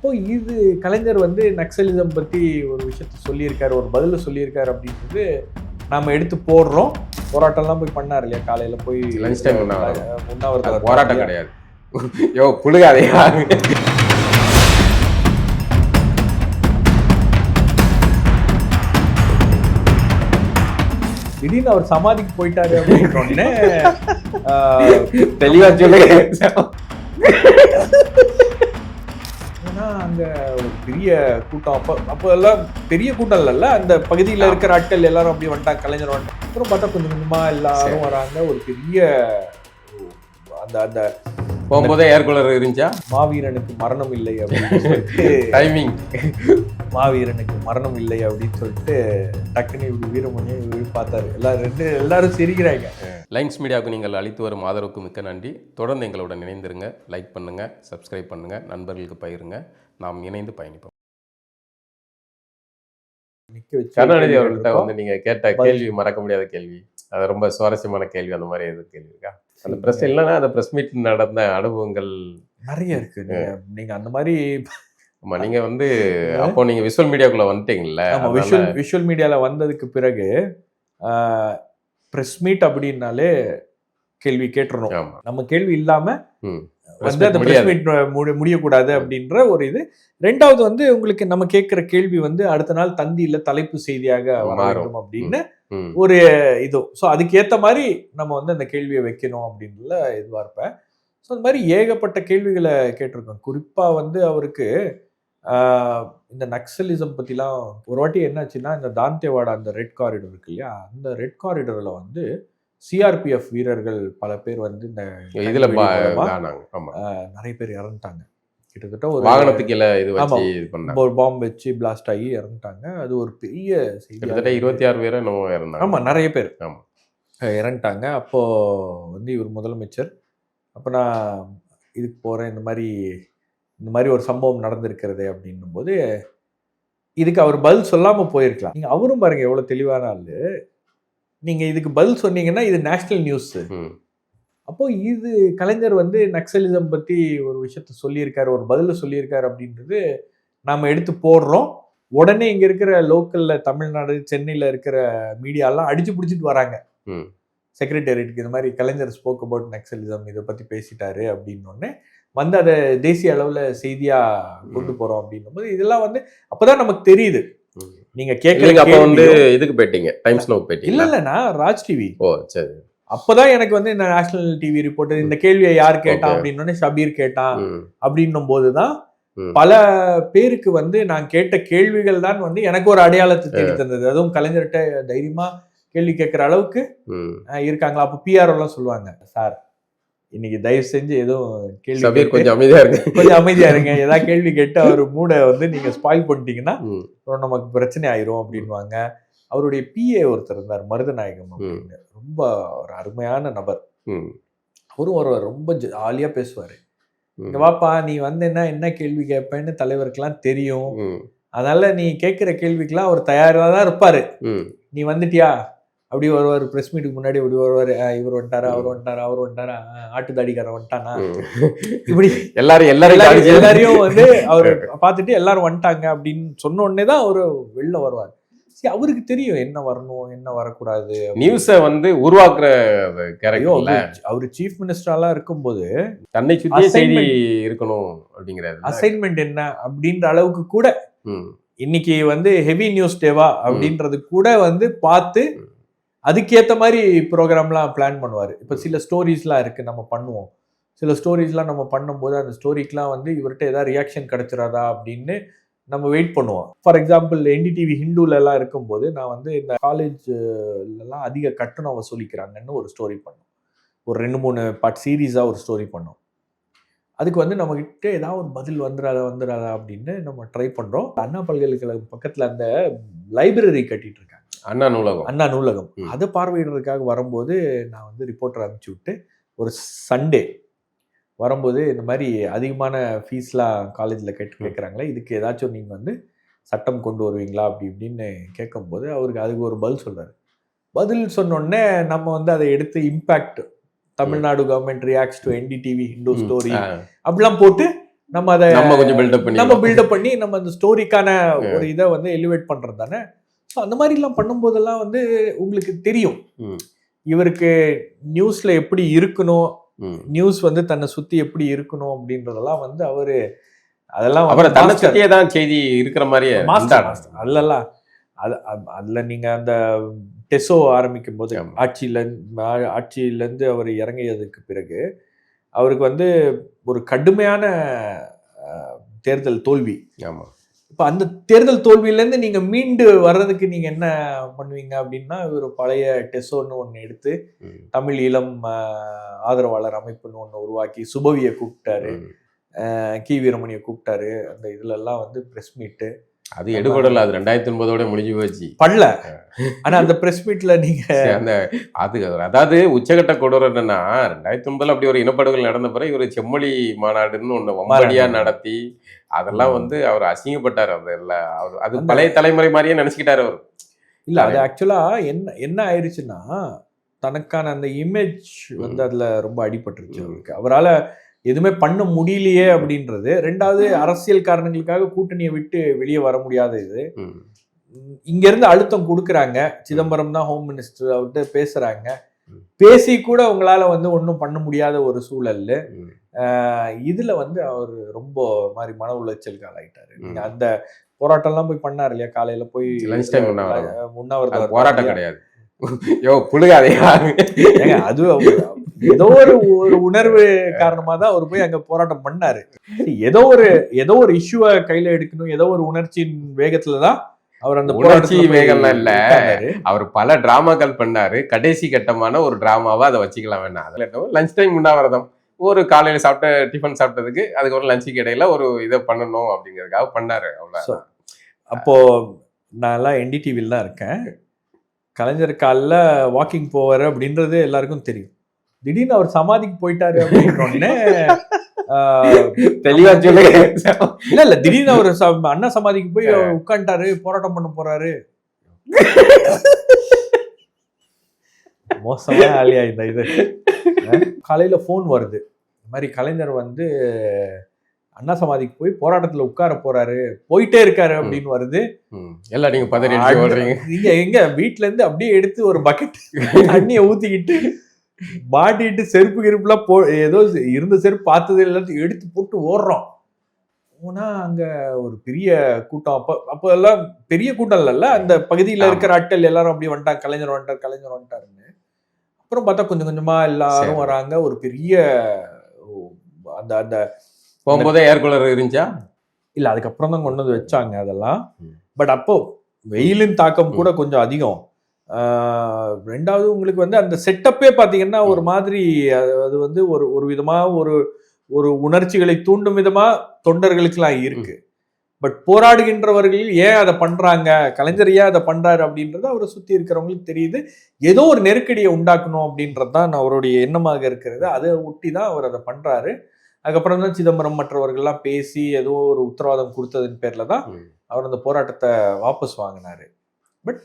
அப்போ இது கலைஞர் வந்து நக்சலிசம் பத்தி ஒரு விஷயத்த சொல்லியிருக்காரு, ஒரு பதில சொல்லியிருக்காரு அப்படின்றது நாம எடுத்து போடுறோம். போராட்டம்லாம் போய் பண்ணாரு இல்லையா, காலையில போய் லஞ்ச் டைம் உண்ணாவிரதம் போராட்டம் கிடையாது. யோ புழுகாதையா. திடீர்னு அவர் சமாதிக்கு போயிட்டாரு அப்படின்னு தெளிவா சொல்லுங்க. ஏன்னா அங்க ஒரு பெரிய கூட்டம், அப்போ எல்லாம் பெரிய கூட்டம் இல்லைல்ல, அந்த பகுதியில் இருக்கிற ஆட்கள் எல்லாரும் அப்படி வந்துட்டாங்க, கலைஞர் வந்துட்டாங்க. அப்புறம் பார்த்தா கொஞ்சம் கொஞ்சமா எல்லாரும் வராங்க. ஒரு பெரிய அந்த அந்த போகும்போதே ஏர் கூலர் இருந்துச்சா, மாவீரனுக்கு மரணம் இல்லை அப்படின்னு சொல்லிட்டு டைமிங் மாவீரனுக்கு மரணம் இல்லை அப்படின்னு சொல்லிட்டு டக்குன்னு இப்படி வீரமணியை பார்த்தாரு. எல்லாரும் சிரிக்கிறாங்க. லைன்ஸ் மீடியாவுக்கு நீங்கள் அளித்து வரும் ஆதரவுக்கு மிக்க நன்றி. தொடர்ந்து எங்களுடன் இணைந்திருங்க. லைக் பண்ணுங்க, சப்ஸ்கிரைப் பண்ணுங்க, நண்பர்களுக்கு பகிருங்க. நாம் இணைந்து பயணிப்போம். கருணாநிதி அவர்கள்ட்ட வந்து நீங்க கேட்ட கேள்வி மறக்க முடியாத கேள்வி, அது ரொம்ப சுவாரஸ்யமான கேள்வி. அந்த மாதிரி எதுவும் கேள்வி இருக்கா? அந்த பிரஸ் இல்லைன்னா அந்த பிரஸ் மீட் நடந்த அனுபவங்கள் நிறைய இருக்கு. நீங்க அந்த மாதிரி நீங்க வந்து அப்போ நீங்க விஷுவல் மீடியாக்குள்ள வந்துட்டீங்கல்ல, விஷுவல் மீடியால வந்ததுக்கு பிறகு பிரஸ் மீட் அப்படின்னாலே கேள்வி கேட்டுறோம். நம்ம கேள்வி இல்லாம வந்து அந்த பிரஸ் மீட் முடியக்கூடாது அப்படின்ற ஒரு இது. ரெண்டாவது வந்து உங்களுக்கு நம்ம கேட்கிற கேள்வி வந்து அடுத்த நாள் தந்தியில தலைப்பு செய்தியாக வரும் அப்படின்னு ஒரு இது. ஸோ அதுக்கேற்ற மாதிரி நம்ம வந்து அந்த கேள்வியை வைக்கணும் அப்படின்றதுல இதுவாக இருப்பேன். ஸோ அந்த மாதிரி ஏகப்பட்ட கேள்விகளை கேட்டிருக்கோம். குறிப்பாக வந்து அவருக்கு இந்த நக்சலிசம் பற்றிலாம் ஒரு வாட்டி என்னாச்சுன்னா, இந்த தாந்தேவாடா அந்த ரெட் காரிடர் இருக்கு இல்லையா, அந்த ரெட் காரிடரில் வந்து சிஆர்பிஎஃப் வீரர்கள் பல பேர் வந்து இந்த இதில் நிறைய பேர் இறந்துட்டாங்க. கிட்டத்தட்ட ஒரு வாகனத்துக்கு ஒரு பாம்பு வச்சு பிளாஸ்ட் ஆகி இறந்துட்டாங்க. அது ஒரு பெரிய கிட்டத்தட்ட 26 பேர் இறந்தாங்க. ஆமாம், நிறைய பேர் இறந்துட்டாங்க. அப்போது வந்து இவர் முதலமைச்சர். அப்போ நான் இதுக்கு போகிறேன், இந்த மாதிரி ஒரு சம்பவம் நடந்திருக்கிறது அப்படின்னும் போது இதுக்கு அவர் பதில் சொல்லாமல் போயிருக்கலாம். நீங்கள் அவரும் பாருங்கள் எவ்வளோ தெளிவான ஆள். நீங்கள் இதுக்கு பதில் சொன்னீங்கன்னா இது நேஷ்னல் நியூஸ். அப்போ இது கலைஞர் வந்து நக்சலிசம் பற்றி ஒரு விஷயத்த சொல்லியிருக்காரு, ஒரு பதில சொல்லியிருக்காரு அப்படின்றது நாம் எடுத்து போடுறோம். உடனே இங்கே இருக்கிற லோக்கலில் தமிழ்நாடு சென்னையில் இருக்கிற மீடியாலாம் அடிச்சு பிடிச்சிட்டு வராங்க செக்ரட்டேரியட்டுக்கு. இந்த மாதிரி கலைஞர் ஸ்போக் அபவுட் நக்சலிசம், இதை பற்றி பேசிட்டாரு அப்படின்னோடனே வந்து அதை தேசிய அளவில் செய்தியாக கொண்டு போகிறோம் அப்படின்னும் போது இதெல்லாம் வந்து அப்போதான் நமக்கு தெரியுது. நீங்க கேட்கறீங்க. அப்போ வந்து இதுக்கு போயிட்டீங்க, டைம்ஸ் நவ் போயிட்டீங்க? இல்லைன்னா ராஜ் டிவி. ஓ சரி. அப்போதான் எனக்கு வந்து இந்த நேஷனல் டிவி ரிப்போர்ட்டர் இந்த கேள்வியை யார் கேட்டான் அப்படின்னு ஷபீர் கேட்டான் அப்படின்னும் போதுதான் பல பேருக்கு வந்து நான் கேட்ட கேள்விகள் தான் வந்து எனக்கு ஒரு அடையாளத்தை தேடி தந்தது. அதுவும் கலைஞர்கிட்ட தைரியமா கேள்வி கேட்கிற அளவுக்கு இருக்காங்களா. அப்போ பிஆர் எல்லாம் சொல்லுவாங்க, சார் இன்னைக்கு தயவு செஞ்சு எதுவும் கேள்வி கொஞ்சம் அமைதியா இருங்க, ஏதாவது கேள்வி கேட்டு அவர் மூட வந்து நீங்க ஸ்பாயில் பண்ணிட்டீங்கன்னா நமக்கு பிரச்சனை ஆயிரும் அப்படின்வாங்க. அவருடைய பிஏ ஒருத்தர் இருந்தார், மருதநாயகம் அப்படின்னு, ரொம்ப ஒரு அருமையான நபர். அவரும் ஒரு ரொம்ப ஜாலியா பேசுவாரு. வாப்பா நீ வந்தேன்னா என்ன கேள்வி கேட்பேன்னு தலைவருக்கெல்லாம் தெரியும், அதனால நீ கேட்கிற கேள்விக்கெல்லாம் அவர் தயாரா தான் இருப்பாரு. நீ வந்துட்டியா அப்படி வருவார், பிரஸ் மீட்டுக்கு முன்னாடி அப்படி வருவாரு, இவர் வந்துட்டாரா, அவர் வந்துட்டாரா, ஆட்டுதாடிக்காரன் வந்துட்டானா, இப்படி எல்லாரையும் வந்து அவர் பார்த்துட்டு எல்லாரும் வந்துட்டாங்க அப்படின்னு சொன்ன உடனே தான் அவரு வெளில வருவார். சரி, அவருக்கு தெரியும் என்ன வரணும் என்ன வரக்கூடாது. நியூஸை வந்து உருவாக்குற அவரு சீஃப் மினிஸ்டர்லாம் இருக்கும்போது தன்னை சுற்றி செய்தி இருக்கணும் அப்படிங்கிறது அசைன்மெண்ட் என்ன அப்படின்ற அளவுக்கு கூட இன்னைக்கு வந்து ஹெவி நியூஸ் டேவா அப்படின்றது கூட வந்து பார்த்து அதுக்கேற்ற மாதிரி ப்ரோக்ராம்லாம் பிளான் பண்ணுவார். இப்போ சில ஸ்டோரிஸ்லாம் இருக்குது நம்ம பண்ணுவோம், சில ஸ்டோரிஸ்லாம் நம்ம பண்ணும்போது அந்த ஸ்டோரிக்கெலாம் வந்து இவர்கிட்ட ஏதாவது ரியாக்ஷன் கிடைச்சிடாதா அப்படின்னு நம்ம வெயிட் பண்ணுவோம். ஃபார் எக்ஸாம்பிள் என்டிடிவி ஹிந்துலலாம் இருக்கும்போது நான் வந்து இந்த காலேஜ்லாம் அதிக கட்டணம் வசூலிக்கிறாங்கன்னு ஒரு ஸ்டோரி பண்ணோம். ஒரு 2-3 பார்ட் சீரீஸாக ஒரு ஸ்டோரி பண்ணோம். அதுக்கு வந்து நம்மகிட்ட ஏதாவது ஒரு பதில் வந்துடாதா அப்படின்னு நம்ம ட்ரை பண்ணுறோம். அண்ணா பல்கலைக்கழகம் பக்கத்தில் அந்த லைப்ரரி கட்டிட்டு இருக்காங்க, அண்ணா நூலகம். அதை பார்வையிடுறதுக்காக வரும்போது நான் வந்து ரிப்போர்ட்டர் அனுப்பிச்சி விட்டு ஒரு சண்டே வரும்போது இந்த மாதிரி அதிகமான ஃபீஸ்லாம் காலேஜில் கேட்குறாங்களே, இதுக்கு ஏதாச்சும் நீங்கள் வந்து சட்டம் கொண்டு வருவீங்களா அப்படி இப்படின்னு கேட்கும்போது அவருக்கு அதுக்கு ஒரு பதில் சொல்கிறார். பதில் சொன்னோடனே நம்ம வந்து அதை எடுத்து impact Tamil Nadu government reacts to NDTV Hindu story அப்படிலாம் போட்டு நம்ம கொஞ்சம் பில்டப் பண்ணி நம்ம அந்த ஸ்டோரிக்கான ஒரு இதை வந்து எலிவேட் பண்றது தானே. அந்த மாதிரி எல்லாம் பண்ணும்போதெல்லாம் வந்து உங்களுக்கு தெரியும் இவருக்கு நியூஸ்ல எப்படி இருக்கணும், நியூஸ் வந்து தன்னை சுத்தி எப்படி இருக்கணும் அப்படின்றதெல்லாம் வந்து அவரு அதெல்லாம் அப்புறம் தன்னை சுத்தியே தான் செய்தி இருக்கிற மாதிரியே அல்லலாம். அதுல நீங்க அந்த டெசோ ஆரம்பிக்கும் போது ஆட்சியிலேருந்து அவர் இறங்கியதுக்கு பிறகு அவருக்கு வந்து ஒரு கடுமையான தேர்தல் தோல்வி. ஆமா. இப்போ அந்த தேர்தல் தோல்வியிலேருந்து நீங்க மீண்டு வர்றதுக்கு நீங்க என்ன பண்ணுவீங்க அப்படின்னா, ஒரு பழைய டெசோன்னு ஒன்று எடுத்து தமிழ் இளம் ஆதரவாளர் அமைப்புன்னு ஒன்று உருவாக்கி சுபவியை கூப்பிட்டாரு, கி வீரமணியை கூப்பிட்டாரு. அந்த இதுல எல்லாம் வந்து பிரஸ் மீட்டு அது எடுபடல. அது 2009 முடிஞ்சு போச்சு பண்ணல. ஆனா அந்த பிரஸ் மீட்ல நீங்க அந்த அதாவது உச்சகட்ட கொடூரம் என்னன்னா 2009 அப்படி ஒரு இனப்படுகொலை நடந்த பிறகு இவர் செம்மொழி மாநாடுன்னு ஒண்ணு வம்படியா நடத்தி அதெல்லாம் வந்து அவர் அசிங்கப்பட்டார். அந்த அவர் அது பழைய தலைமுறை மாதிரியே நினைச்சுக்கிட்டாரு அவர். இல்ல அது ஆக்சுவலா என்ன ஆயிடுச்சுன்னா, தனக்கான அந்த இமேஜ் வந்து அதுல ரொம்ப அடிபட்டுருச்சு அவருக்கு. அவரால் எதுவுமே பண்ண முடியலையே அப்படின்றது. ரெண்டாவது அரசியல் காரணங்களுக்காக கூட்டணியை விட்டு வெளியே வர முடியாத இது. இங்க இருந்து அழுத்தம் கொடுக்குறாங்க. சிதம்பரம் தான் ஹோம் மினிஸ்டர், அவர்கிட்ட பேசுறாங்க. பேசி கூட உங்களால வந்து ஒன்றும் பண்ண முடியாத ஒரு சூழல். இதுல வந்து அவர் ரொம்ப மாதிரி மன உளைச்சலுக்கு ஆளாயிட்டாரு. அந்த போராட்டம் எல்லாம் போய் பண்ணாரு இல்லையா, காலையில போய் உண்ணாவிரதம் போராட்டம் கிடையாது. யோ புழுகாதையா அது ஏதோ ஒரு உணர்வு காரணமா தான் அவர் போய் அங்க போராட்டம் பண்ணாரு. ஏதோ ஒரு இஷ்யூவை கையில எடுக்கணும், ஏதோ ஒரு உணர்ச்சியின் வேகத்துலதான் அவர் அந்த உணர்ச்சி வேகம்லாம் இல்ல. அவர் பல டிராமாக்கள் பண்ணாரு. கடைசி கட்டமான ஒரு டிராமாவா அதை வச்சுக்கலாம் வேணாம். அதுல லஞ்ச் டைம் உண்ணாவிரதம், ஒரு காலையில சாப்பிட்ட டிஃபன் சாப்பிட்டதுக்கு அதுக்கப்புறம் லஞ்சுக்கு இடையில ஒரு இதை பண்ணணும் அப்படிங்கிறதுக்காக பண்ணாரு. அவ்வளோ. அப்போ நான் எல்லாம் என்டிடிவில தான் இருக்கேன். கலைஞர் காலில் வாக்கிங் போவாரு அப்படின்றது எல்லாருக்கும் தெரியும். திடீர்னு அவர் சமாதிக்கு போயிட்டாரு அப்படின்னோடனே தெளிவா சொல்லு. இல்ல திடீர்னு அவர் அண்ணா சமாதிக்கு போய் உட்காந்துட்டாரு, போராட்டம் பண்ண போறாரு. மோசமான ஆளியா இந்த இது. காலையில போன் வருது, இந்த மாதிரி கலைஞர் வந்து அண்ணா சமாதிக்கு போய் போராட்டத்துல உட்கார போறாரு, போயிட்டே இருக்காரு அப்படின்னு வருது. எல்லாம் நீங்க பதறி நீங்க எங்க வீட்டுல இருந்து அப்படியே எடுத்து ஒரு பக்கெட் தண்ணியை ஊத்திக்கிட்டு மாட்டிட்டு செருப்பு கிருப்புலாம் ஏதோ இருந்த செருப்பு பார்த்தது எல்லாத்தையும் எடுத்து போட்டு ஓடுறோம். போனா அங்க ஒரு பெரிய கூட்டம். அப்போ எல்லாம் பெரிய கூட்டம் இல்லைல்ல, அந்த பகுதியில இருக்கிற ஆட்கள் எல்லாரும் அப்படி வந்துட்டாங்க, கலைஞர் வந்துட்டாருன்னு. அப்புறம் பார்த்தா கொஞ்சம் கொஞ்சமா எல்லாரும் வராங்க. ஒரு பெரிய அந்த அந்த போகும்போதே ஏர் கூலர் இருந்துச்சா? இல்ல அதுக்கப்புறம் தான் கொண்டு வந்து வச்சாங்க அதெல்லாம். பட் அப்போ வெயிலின் தாக்கம் கூட கொஞ்சம் அதிகம். ரெண்டாவது உங்களுக்கு வந்து அந்த செட்டப்பே பாத்தீங்கன்னா ஒரு மாதிரி அது வந்து ஒரு விதமா ஒரு உணர்ச்சிகளை தூண்டும் விதமா தொண்டர்களுக்கெல்லாம் இருக்கு. பட் போராடுகின்றவர்கள் ஏன் அதை பண்றாங்க, கலைஞர் ஏன் அதை பண்றாரு அப்படின்றது அவரை சுத்தி இருக்கிறவங்களுக்கு தெரியுது. ஏதோ ஒரு நெருக்கடியை உண்டாக்கணும் அப்படின்றதுதான் அவருடைய எண்ணமாக இருக்கிறது. அதை ஒட்டி தான் அவர் அதை பண்றாரு. அதுக்கப்புறம் தான் சிதம்பரம் மற்றவர்கள்லாம் பேசி ஏதோ ஒரு உத்தரவாதம் கொடுத்ததன் பேர்ல தான் அவர் அந்த போராட்டத்தை வாபஸ் வாங்கினாரு. பட்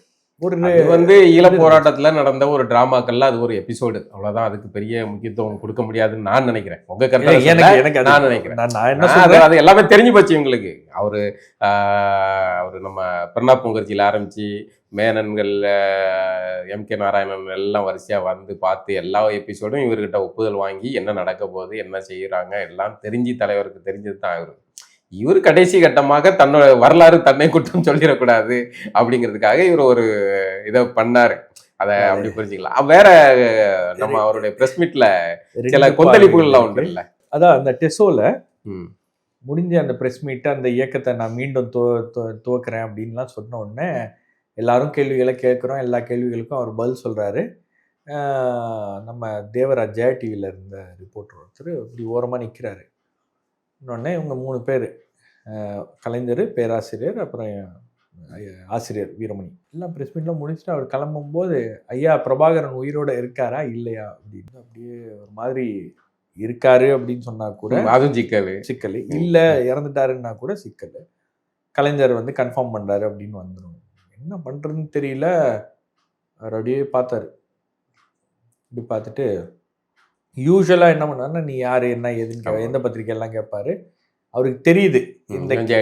வந்து ஈழ போராட்டத்துல நடந்த ஒரு டிராமாக்கள்ல அது ஒரு எபிசோடு, அவ்வளவுதான். அதுக்கு பெரிய முக்கியத்துவம் கொடுக்க முடியாதுன்னு நான் நினைக்கிறேன். உங்க கருத்து எனக்கு நான் நினைக்கிறேன். அது எல்லாமே தெரிஞ்சு போச்சு உங்களுக்கு. அவரு நம்ம பிரணாப் முகர்ஜியில ஆரம்பிச்சு மேனன்கள், எம்.கே. நாராயணன் எல்லாம் வரிசையா வந்து பார்த்து எல்லா எபிசோடும் இவர்கிட்ட ஒப்புதல் வாங்கி என்ன நடக்க போகுது, என்ன செய்யறாங்க எல்லாம் தெரிஞ்சு தலைவருக்கு தெரிஞ்சது தான் இவரு. இவர் கடைசி கட்டமாக தன்னோட வரலாறு தன்னை குற்றம் சொல்லிடக்கூடாது அப்படிங்கிறதுக்காக இவர் ஒரு இதை பண்ணாரு. அதை அப்படி புரிஞ்சுக்கலாம். வேற நம்ம அவருடைய பிரஸ் மீட்ல சில கொந்தளிப்புகள்லாம் உண்டு இல்ல. அதான் அந்த டெசோல முடிஞ்ச அந்த பிரஸ் மீட், அந்த இயக்கத்தை நான் மீண்டும் துவக்கிறேன் அப்படின்லாம் சொன்ன உடனே எல்லாரும் கேள்விகளை கேட்குறோம். எல்லா கேள்விகளுக்கும் அவர் பதில் சொல்றாரு. நம்ம தேவராஜ் ஜெயா டிவியில இருந்த ரிப்போர்ட்டர் ஒருத்தர் இப்படி ஓரமாக நிற்கிறாரு. இன்னொன்னே இவங்க 3 பேர், கலைஞர், பேராசிரியர், அப்புறம் ஆசிரியர் வீரமணி, எல்லாம் பிரஸ் மீட்லாம் முடிச்சுட்டு அவர் கிளம்பும்போது, ஐயா பிரபாகரன் உயிரோட இருக்காரா இல்லையா அப்படின்னு அப்படியே ஒரு மாதிரி இருக்காரு அப்படின்னு சொன்னா கூட அதுவும் சிக்கல், இல்லை இறந்துட்டாருன்னா கூட சிக்கல். கலைஞர் வந்து கன்ஃபார்ம் பண்றாரு அப்படின்னு வந்துடும். என்ன பண்றதுன்னு தெரியல. அவர் அப்படியே பார்த்தாரு. இப்படி பார்த்துட்டு யூஸ்வலாக என்ன பண்ணாருன்னா, நீ யார் என்ன ஏதுன்னு எந்த பத்திரிக்கை எல்லாம் கேட்பாரு. அவருக்கு தெரியுது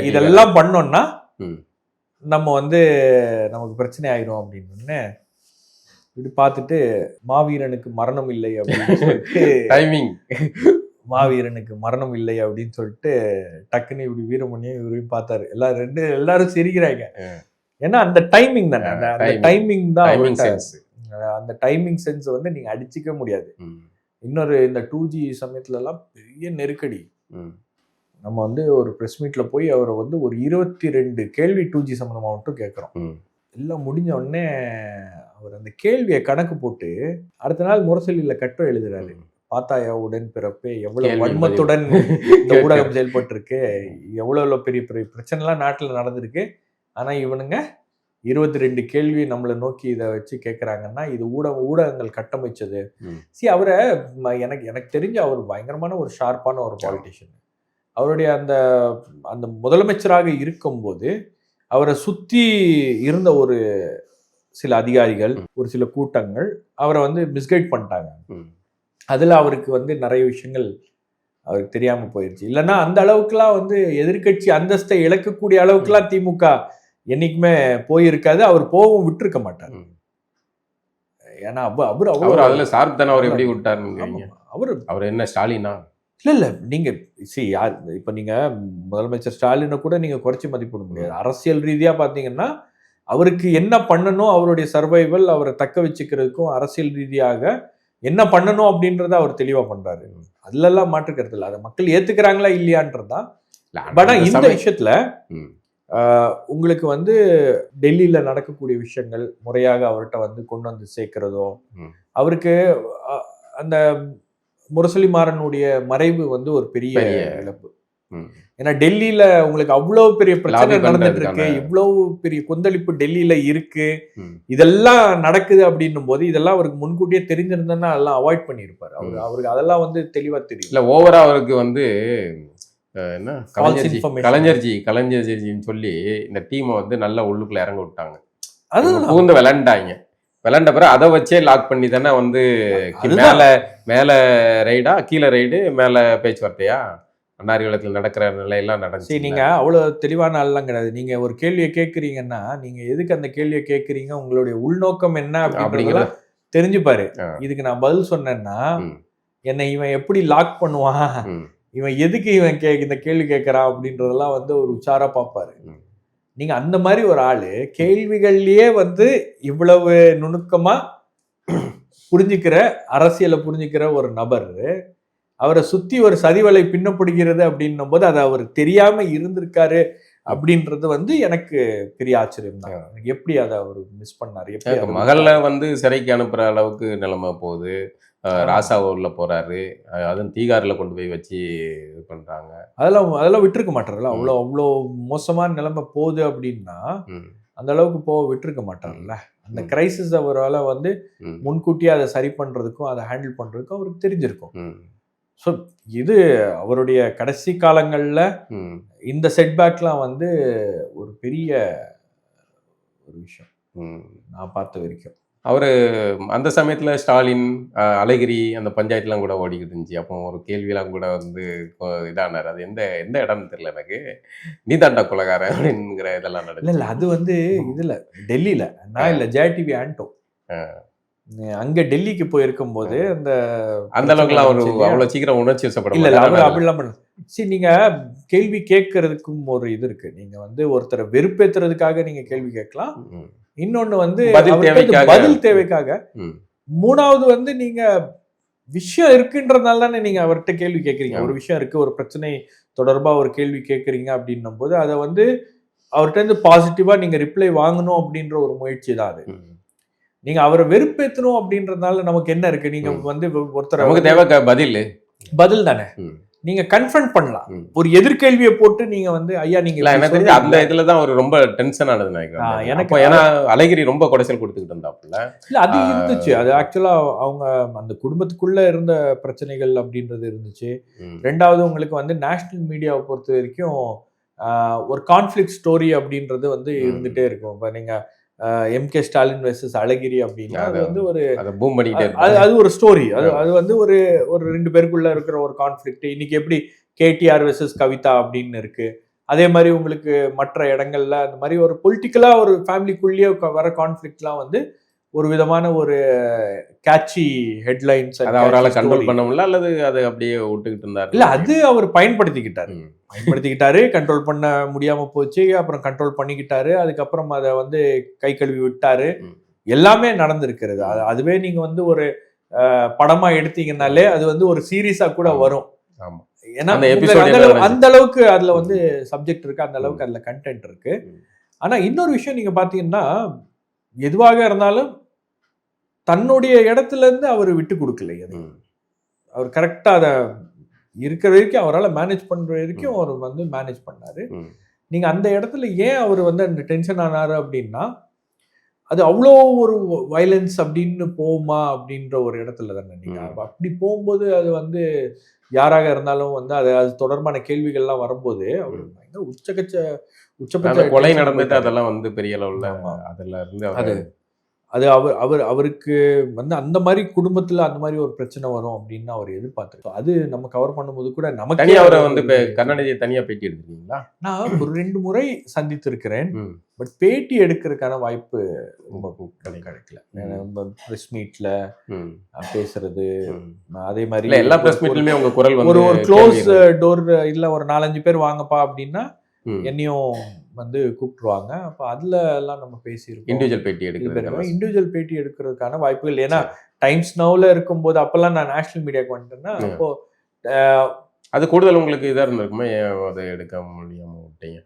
இதெல்லாம் பண்ணோம்னா நம்ம வந்து நமக்கு பிரச்சனை ஆயிரும் அப்படின்னு இப்படி பார்த்துட்டு மாவீரனுக்கு மரணம் இல்லை அப்படின்னு சொல்லிட்டு மாவீரனுக்கு மரணம் இல்லை அப்படின்னு சொல்லிட்டு டக்குன்னு இப்படி வீரமணியும் இவரையும் பார்த்தாரு. எல்லாரும் சிரிக்கிறாங்க. ஏன்னா அந்த டைமிங் தானே, அந்த டைமிங் தான், அந்த டைமிங் சென்ஸ் வந்து நீங்க அடிச்சுக்க முடியாது. இன்னொரு இந்த 2G சமயத்துல எல்லாம் பெரிய நெருக்கடி. நம்ம வந்து ஒரு ப்ரெஸ் மீட்ல போய் அவரை வந்து ஒரு 22 கேள்வி 2G சம்பந்தமா மட்டும் கேட்கிறோம். எல்லாம் முடிஞ்ச உடனே அவர் அந்த கேள்வியை கணக்கு போட்டு அடுத்த நாள் முரசொலியில கட்டுரை எழுதுறாரு. பாத்தாயா உடன் பிறப்பே, எவ்வளவு வன்மத்துடன் இந்த ஊடகம் செயல்பட்டு இருக்கு, எவ்வளவு பெரிய பெரிய பிரச்சனை எல்லாம் நாட்டுல நடந்திருக்கு. ஆனா இவனுங்க 22 கேள்வி நம்மளை நோக்கி இதை வச்சு கேட்கறாங்கன்னா இது ஊடகங்கள் கட்டமைச்சது. அவரை எனக்கு தெரிஞ்சு அவர் பயங்கரமான ஒரு ஷார்ப்பான ஒரு பாலிட்டிஷியன். அவருடைய அந்த அந்த முதலமைச்சராக இருக்கும்போது அவரை சுத்தி இருந்த ஒரு சில அதிகாரிகள், ஒரு சில கூட்டங்கள் அவரை வந்து மிஸ்கைட் பண்ணிட்டாங்க. அதுல அவருக்கு வந்து நிறைய விஷயங்கள் அவருக்கு தெரியாம போயிருச்சு. இல்லைன்னா அந்த அளவுக்குலாம் வந்து எதிர்கட்சி அந்தஸ்தை இழக்கக்கூடிய அளவுக்குலாம் திமுக என்னைக்குமே போயிருக்காது. அவர் போகவும் விட்டுருக்க மாட்டார். ஏன்னா அவர் அதுல சார்பு அவர் எப்படி விட்டாரு? அவர் என்ன ஸ்டாலினா? இல்ல நீங்க யார் இப்ப நீங்க முதலமைச்சர் ஸ்டாலினை கூட நீங்க குறைச்சி மதிப்பிட முடியாது. அரசியல் ரீதியா பாத்தீங்கன்னா அவருக்கு என்ன பண்ணணும், அவருடைய சர்வைவல், அவரை தக்க வச்சுக்கிறதுக்கும் அரசியல் ரீதியாக என்ன பண்ணணும் அப்படின்றத அவர் தெளிவா பண்றாரு. அதுல எல்லாம் மாற்றுக்கிறது இல்லை. அதை மக்கள் ஏத்துக்கிறாங்களா இல்லையான்றதுதான். பட் இந்த விஷயத்துல உங்களுக்கு வந்து டெல்லியில நடக்கக்கூடிய விஷயங்கள் முறையாக அவர்கிட்ட வந்து கொண்டு வந்து சேர்க்கிறதோ, அவருக்கு அந்த முரசொலி மாறனுடைய மறைவு வந்து ஒரு பெரிய இழப்பு. ஏன்னா டெல்லியில உங்களுக்கு அவ்வளவு பெரிய பிரச்சனை நடந்துட்டு இருக்கு, இவ்வளவு பெரிய கொந்தளிப்பு டெல்லியில இருக்கு, இதெல்லாம் நடக்குது அப்படின்னும் போது இதெல்லாம் அவருக்கு முன்கூட்டியே தெரிஞ்சிருந்தா அதெல்லாம் அவாய்ட் பண்ணியிருப்பாரு. அவருக்கு அதெல்லாம் வந்து தெளிவா தெரியும். இல்ல ஓவரா அவருக்கு வந்து என்ன கலைஞர்ஜின்னு சொல்லி இந்த டீமை வந்து நல்லா உள்ளுக்குள்ள இறங்க விட்டாங்க. பூந்து விளையாண்டாங்க. விளையாண்ட பிறகு அதை வச்சே லாக் பண்ணி தானே வந்து மேல ரைடா கீழே ரைடு மேல பேச்சுவார்த்தையா அன்னாரிகளத்தில் நடக்கிற நிலையெல்லாம் நடந்துச்சு. நீங்க அவ்வளவு தெளிவான ஆள்லாம் கிடையாது. நீங்க ஒரு கேள்வியை கேட்கறீங்கன்னா நீங்க எதுக்கு அந்த கேள்வியை கேட்கறீங்க, உங்களுடைய உள்நோக்கம் என்ன அப்படிங்கிறத தெரிஞ்சுப்பாரு. இதுக்கு நான் பதில் சொன்னேன்னா என்னை இவன் எப்படி லாக் பண்ணுவான், இவன் எதுக்கு இவன் இந்த கேள்வி கேட்கறான் அப்படின்றதெல்லாம் வந்து ஒரு உச்சாரா பார்ப்பாரு. நீங்க அந்த மாதிரி ஒரு ஆளு கேள்விகள்லயே வந்து இவ்வளவு நுணுக்கமா புரிஞ்சுக்கிற, அரசியலை புரிஞ்சுக்கிற ஒரு நபர் அவரை சுத்தி ஒரு சதிவலை பின்னப்படுகிறது அப்படின்னும் போது அது அவர் தெரியாம இருந்திருக்காரு அப்படின்றது வந்து எனக்கு பெரிய ஆச்சரியம் தான். எப்படி அதை அவர் மிஸ் பண்ணாரு? எப்படி மகள வந்து சிறைக்கு அனுப்புற அளவுக்கு நிலைமை போகுது. ராசா ஊர்ல போறாரு, அதுவும் தீகாரில் கொண்டு போய் வச்சு இது பண்றாங்க. அதெல்லாம் விட்டுருக்க மாட்டார்ல. அவ்வளோ மோசமான நிலைமை போகுது அப்படின்னா அந்த அளவுக்கு விட்டுருக்க மாட்டார்ல. அந்த கிரைசிஸ் அவரால் வந்து முன்கூட்டியே அதை சரி பண்றதுக்கும் அதை ஹேண்டில் பண்றதுக்கும் அவருக்கு தெரிஞ்சிருக்கும். ஸோ இது அவருடைய கடைசி காலங்கள்ல இந்த செட்பேக்லாம் வந்து ஒரு பெரிய ஒரு விஷயம் நான் பார்த்த வரைக்கும். அவரு அந்த சமயத்துல ஸ்டாலின், அழகிரி அந்த பஞ்சாயத்துலாம் கூட ஓடிக்கிட்டு இருந்துச்சு. அப்போ ஒரு கேள்வியெல்லாம் கூட வந்து இதானார். அது எந்த இடம்னு தெரியல எனக்கு. நீதாண்டா கொலகாரன் அப்படிங்கிற இதெல்லாம் நடக்கும். இல்ல அது வந்து இதுல டெல்லியில நான் இல்ல ஜெயடிவி ஆண்டோ அங்க டெல்லிக்கு போயிருக்கும் போது அந்த அளவுக்குலாம் அவ்வளவு சீக்கிரம் உணர்ச்சி வசப்படும். இல்ல அவர் அப்படிலாம் பண்ண. சரி, நீங்க கேள்வி கேட்கறதுக்கும் ஒரு இது இருக்கு. நீங்க வந்து ஒருத்தரை வெறுப்பேத்துறதுக்காக நீங்க கேள்வி கேட்கலாம். இன்னொன்னு வந்து பதில் தேவைக்காக. மூணாவது வந்து நீங்க விஷயம் இருக்குன்றதுனால தானே நீங்க அவர்கிட்ட கேள்வி கேட்கறீங்க. ஒரு விஷயம் இருக்கு, ஒரு பிரச்சனை தொடர்பா ஒரு கேள்வி கேட்கறீங்க அப்படின்னும் போது அதை வந்து அவர்கிட்ட இருந்து பாசிட்டிவா நீங்க ரிப்ளை வாங்கணும் அப்படின்ற ஒரு முயற்சி தான் அது. நீங்க அவரை வெறுப்பேற்றணும் அப்படின்றதுனால நமக்கு என்ன இருக்கு? நீங்க வந்து ஒருத்தர் தேவை பதில் தானே நீங்க கன்ஃபரண்ட் பண்ணலாம். ஒரு எதிர்கேள்வியை போட்டு நீங்க வந்து ஐயா நீங்க எனக்கு தெரிஞ்சு அந்த இதுலதான் ஒரு ரொம்ப டென்ஷன் ஆனது நினைக்கிறேன் எனக்கு. ஏன்னா அழகிரி ரொம்ப குடைச்சல் கொடுத்துக்கிட்டு இருந்தாப்புல. இல்ல அது இருந்துச்சு. அது ஆக்சுவலா அவங்க அந்த குடும்பத்துக்குள்ள இருந்த பிரச்சனைகள் அப்படின்றது இருந்துச்சு. ரெண்டாவது உங்களுக்கு வந்து நேஷனல் மீடியாவை பொறுத்த வரைக்கும் ஒரு கான்ஃபிளிக்ட் ஸ்டோரி அப்படின்றது வந்து இருந்துட்டே இருக்கும். இப்ப நீங்க எம்கே ஸ்டாலின் வெர்சஸ் அழகிரி அப்படின்னா அது வந்து ஒரு அது ஒரு ஸ்டோரி. அது வந்து ஒரு 2 பேருக்குள்ள இருக்கிற ஒரு கான்ஃபிளிக்ட். இன்னைக்கு எப்படி கேடிஆர் வெர்சஸ் கவிதா அப்படின்னு இருக்கு. அதே மாதிரி உங்களுக்கு மற்ற இடங்கள்ல அந்த மாதிரி ஒரு பொலிட்டிக்கலா ஒரு ஃபேமிலிக்குள்ளேயே வர கான்ஃபிளிக்ட்லாம் வந்து ஒரு விதமான ஒரு கேட்சி ஹெட்லைன்ஸ் அவரால் கண்ட்ரோல் பண்ண முடியல, அல்லது அதை அப்படியே விட்டுக்கிட்டு இருந்தார்? இல்ல, அது அவர் பயன்படுத்திக்கிட்டாரு, கண்ட்ரோல் பண்ண முடியாம போச்சு, அப்புறம் கண்ட்ரோல் பண்ணிக்கிட்டாரு, அதுக்கப்புறம் அதை வந்து கை கழுவி விட்டாரு, எல்லாமே நடந்திருக்கிறது. அதுவே நீங்க வந்து ஒரு படமா எடுத்தீங்கன்னாலே அது வந்து ஒரு சீரீஸா கூட வரும். ஏன்னா அந்த அளவுக்கு அதுல வந்து சப்ஜெக்ட் இருக்கு, அந்த அளவுக்கு அதுல கண்டென்ட் இருக்கு. ஆனா இன்னொரு விஷயம் நீங்க பாத்தீங்கன்னா, எதுவாக இருந்தாலும் தன்னுடைய இடத்துல இருந்து அவர் விட்டு கொடுக்கல. அவர் கரெக்டா அதை இருக்கிற வரைக்கும் அவரால் மேனேஜ் பண்ற வரைக்கும் அவர் வந்து மேனேஜ் பண்ணாரு. நீங்க அந்த இடத்துல ஏன் அவர் வந்து அந்த டென்ஷன் ஆனாரு அப்படின்னா, அது அவ்வளோ ஒரு வயலன்ஸ் அப்படின்னு போகுமா அப்படின்ற ஒரு இடத்துல தானே. நீங்க அப்படி போகும்போது அது வந்து யாராக இருந்தாலும் வந்து அது தொடர்பான கேள்விகள்லாம் வரும்போது அவர் உச்சபட்ச கொலை நடந்துட்டு அதெல்லாம் வந்து பெரிய அளவுல அதுல இருந்து அது அவருக்கு வந்து அந்த மாதிரி குடும்பத்துல அந்த மாதிரி ஒரு பிரச்சனை வரும் அப்படின்னு அவர் எதிர்பார்த்திருக்கோம். அது நம்ம கவர் பண்ணும்போது கூட நமக்கு அவரை வந்து கருணாநிதியை தனியா பேட்டி எடுத்துருக்கீங்களா? நான் ஒரு 2 முறை சந்தித்திருக்கிறேன். பட் பேட்டி எடுக்கிறதுக்கான வாய்ப்பு ரொம்ப கிடைக்கல. பிரஸ் மீட்ல பேசுறது, அதே மாதிரி எல்லா பிரஸ் மீட்லயுமே உங்க குரல் ஒரு க்ளோஸ் டோர் இல்ல ஒரு 4-5 பேர் வாங்கப்பா அப்படின்னா என்னையும் வந்து கூப்பிட்டுருவாங்க. அப்ப அதுல எல்லாம் நம்ம பேசியிருக்கோம். இண்டிவிஜுவல் பேட்டி எடுக்கிறதுக்கான வாய்ப்புகள். ஏன்னா டைம்ஸ் நவுல இருக்கும்போது அப்பெல்லாம் நான் நேஷனல் மீடியாவுக்கு வந்துட்டேன்னா அப்போ அது கூடுதல் உங்களுக்கு இதா இருந்திருக்குமே, அதை எடுக்க முடியாம விட்டீங்க?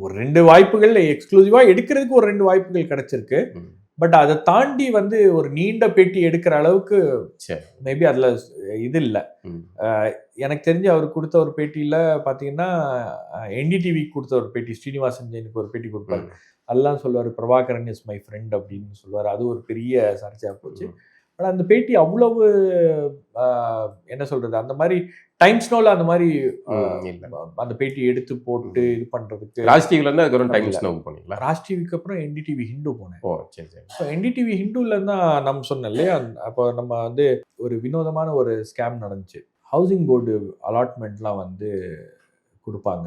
ஒரு 2 வாய்ப்புகள் எக்ஸ்க்ளூசிவா எடுக்கிறதுக்கு ஒரு 2 வாய்ப்புகள் கிடைச்சிருக்கு. பட் அதை தாண்டி வந்து ஒரு நீண்ட பேட்டி எடுக்கிற அளவுக்கு மேபி அதுல இது இல்லை. எனக்கு தெரிஞ்சு அவர் கொடுத்த ஒரு பேட்டியில பாத்தீங்கன்னா என்டிடிவி கொடுத்த ஒரு பேட்டி, ஸ்ரீனிவாசன் ஜெயினுக்கு ஒரு பேட்டி கொடுப்பாரு. அதெல்லாம் சொல்லுவார், பிரபாகரன் இஸ் மை ஃப்ரெண்ட் அப்படின்னு சொல்லுவார். அது ஒரு பெரிய சர்ச்சையா போச்சு. ஆனால் அந்த பேட்டி அவ்வளவு என்ன சொல்றது, அந்த மாதிரி டைம்ஸ் நோல அந்த மாதிரி அந்த பேட்டி எடுத்து போட்டு இது பண்றதுக்கு ராஜ் டிவில இருந்து அதுக்கப்புறம் டைம்ஸ் நோ போனீங்களா? ராஜ் டிவிக்கு அப்புறம் என்டிடிவி ஹிந்து போனேன். ஸோ என்டிடிவி ஹிந்துல இருந்தா நம்ம சொன்னேன் இல்லையா, அப்போ நம்ம வந்து ஒரு வினோதமான ஒரு ஸ்கேம் நடந்துச்சு. ஹவுசிங் போர்டு அலாட்மெண்ட்லாம் வந்து கொடுப்பாங்க.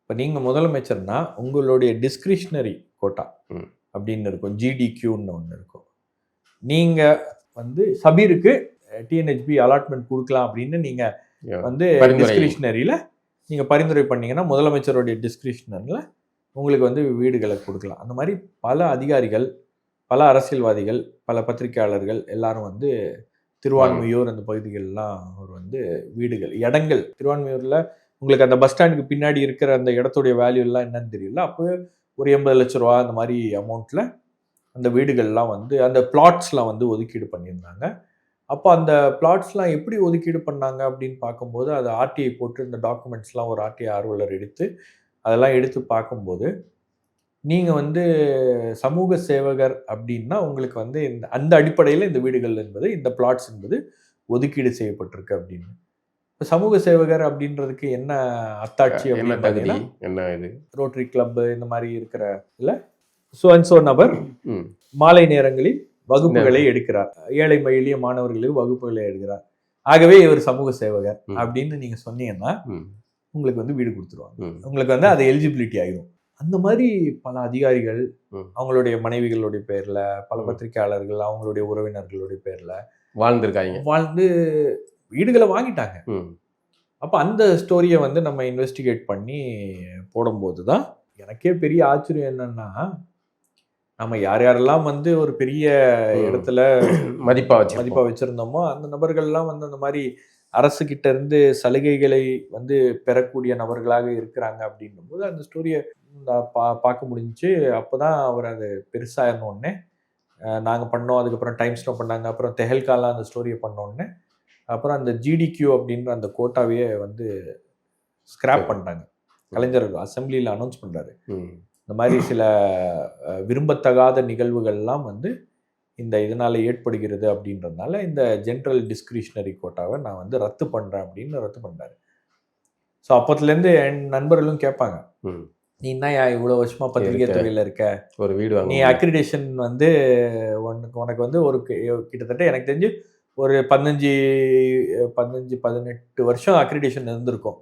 இப்போ நீங்க முதலமைச்சர்னா உங்களுடைய டிஸ்கிரிஷனரி கோட்டா அப்படின்னு இருக்கும், ஜிடிக்யூன்னு ஒன்று இருக்கும். நீங்க வந்து சபீருக்கு டிஎன்ஹெச்பி அலாட்மெண்ட் கொடுக்கலாம் அப்படின்னு நீங்க வந்து டிஸ்கிரிஷனரியில நீங்க பரிந்துரை பண்ணீங்கன்னா முதலமைச்சருடைய டிஸ்கிரிஷனரியில் உங்களுக்கு வந்து வீடுகளை கொடுக்கலாம். அந்த மாதிரி பல அதிகாரிகள், பல அரசியல்வாதிகள், பல பத்திரிகையாளர்கள் எல்லாரும் வந்து திருவான்மையூர் அந்த பகுதிகளெலாம் அவர் வந்து வீடுகள், இடங்கள், திருவான்மையூரில் உங்களுக்கு அந்த பஸ் ஸ்டாண்டுக்கு பின்னாடி இருக்கிற அந்த இடத்துடைய வேல்யூ எல்லாம் என்னன்னு தெரியல. அப்போ ஒரு 80 லட்ச ரூபா அந்த மாதிரி அமௌண்ட்டில் அந்த வீடுகள்லாம் வந்து அந்த பிளாட்ஸ்லாம் வந்து ஒதுக்கீடு பண்ணியிருந்தாங்க. அப்போ அந்த பிளாட்ஸ்லாம் எப்படி ஒதுக்கீடு பண்ணாங்க அப்படின்னு பார்க்கும்போது அது ஆர்டிஐ போட்டு இந்த டாக்குமெண்ட்ஸ்லாம் ஒரு ஆர்டிஐ ஆர்வலர் எடுத்து அதெல்லாம் எடுத்து பார்க்கும்போது நீங்கள் வந்து சமூக சேவகர் அப்படின்னா உங்களுக்கு வந்து இந்த அந்த அடிப்படையில் இந்த வீடுகள் என்பது, இந்த பிளாட்ஸ் என்பது ஒதுக்கீடு செய்யப்பட்டிருக்கு அப்படின்னு. இப்போ சமூக சேவகர் அப்படின்றதுக்கு என்ன அத்தாட்சி அப்படின்னு என்ன இது ரோட்டரி கிளப் இந்த மாதிரி இருக்கிற இல்லை சோ நபர் மாலை நேரங்களில் வகுப்புகளை எடுக்கிறார், ஏழை எளிய மாணவர்களுக்கு வகுப்புகளை எடுக்கிறார், ஆகவே இவர் சமூக சேவகர் அப்படின்னு நீங்க சொன்னீங்கன்னா உங்களுக்கு வந்து வீடு கொடுத்துருவாங்க. உங்களுக்கு வந்து அது எலிஜிபிலிட்டி ஆயிடும். அந்த மாதிரி பல அதிகாரிகள் அவங்களுடைய மனைவிகளுடைய பேர்ல, பல பத்திரிகையாளர்கள் அவங்களுடைய உறவினர்களுடைய பேர்ல வாழ்ந்து வீடுகளை வாங்கிட்டாங்க. அப்ப அந்த ஸ்டோரியை வந்து நம்ம இன்வெஸ்டிகேட் பண்ணி போடும்போது தான் எனக்கே பெரிய ஆச்சரியம் என்னன்னா, நம்ம யாரெல்லாம் வந்து ஒரு பெரிய இடத்துல மதிப்பா வச்சிருந்தோமோ அந்த நபர்கள்லாம் வந்து அந்த மாதிரி அரசு கிட்ட இருந்து சலுகைகளை வந்து பெறக்கூடிய நபர்களாக இருக்கிறாங்க அப்படின்னும் போது அந்த ஸ்டோரியை பார்க்க முடிஞ்சிச்சு. அப்போதான் அவர் அது பெருசாகினோடனே நாங்கள் பண்ணோம். அதுக்கப்புறம் டைம்ஸ் நோ பண்ணாங்க. அப்புறம் தெஹல்காலாம் அந்த ஸ்டோரியை பண்ணோடனே அப்புறம் அந்த ஜிடிக்யூ அப்படின்ற அந்த கோட்டாவையே வந்து ஸ்கிராப் பண்ணிட்டாங்க. கலைஞர் அசம்பிளியில் அனௌன்ஸ் பண்ணுறாரு, இந்த மாதிரி சில விரும்பத்தகாத நிகழ்வுகள்லாம் வந்து இந்த இதனால் ஏற்படுகிறது அப்படின்றதுனால இந்த ஜென்ரல் டிஸ்கிரிஷனரி கோட்டாவை நான் வந்து ரத்து பண்ணுறேன் அப்படின்னு ரத்து பண்ணுறாரு. ஸோ அப்போத்துலேருந்து என் நண்பர்களும் கேட்பாங்க, நீ என்ன இவ்வளோ வருஷமாக பத்திரிகை துறையில் இருக்க, ஒரு வீடு நீ அக்ரிடேஷன் வந்து உனக்கு வந்து ஒரு கிட்டத்தட்ட எனக்கு தெரிஞ்சு ஒரு 18 வருஷம் அக்ரிடேஷன் இருந்திருக்கும்.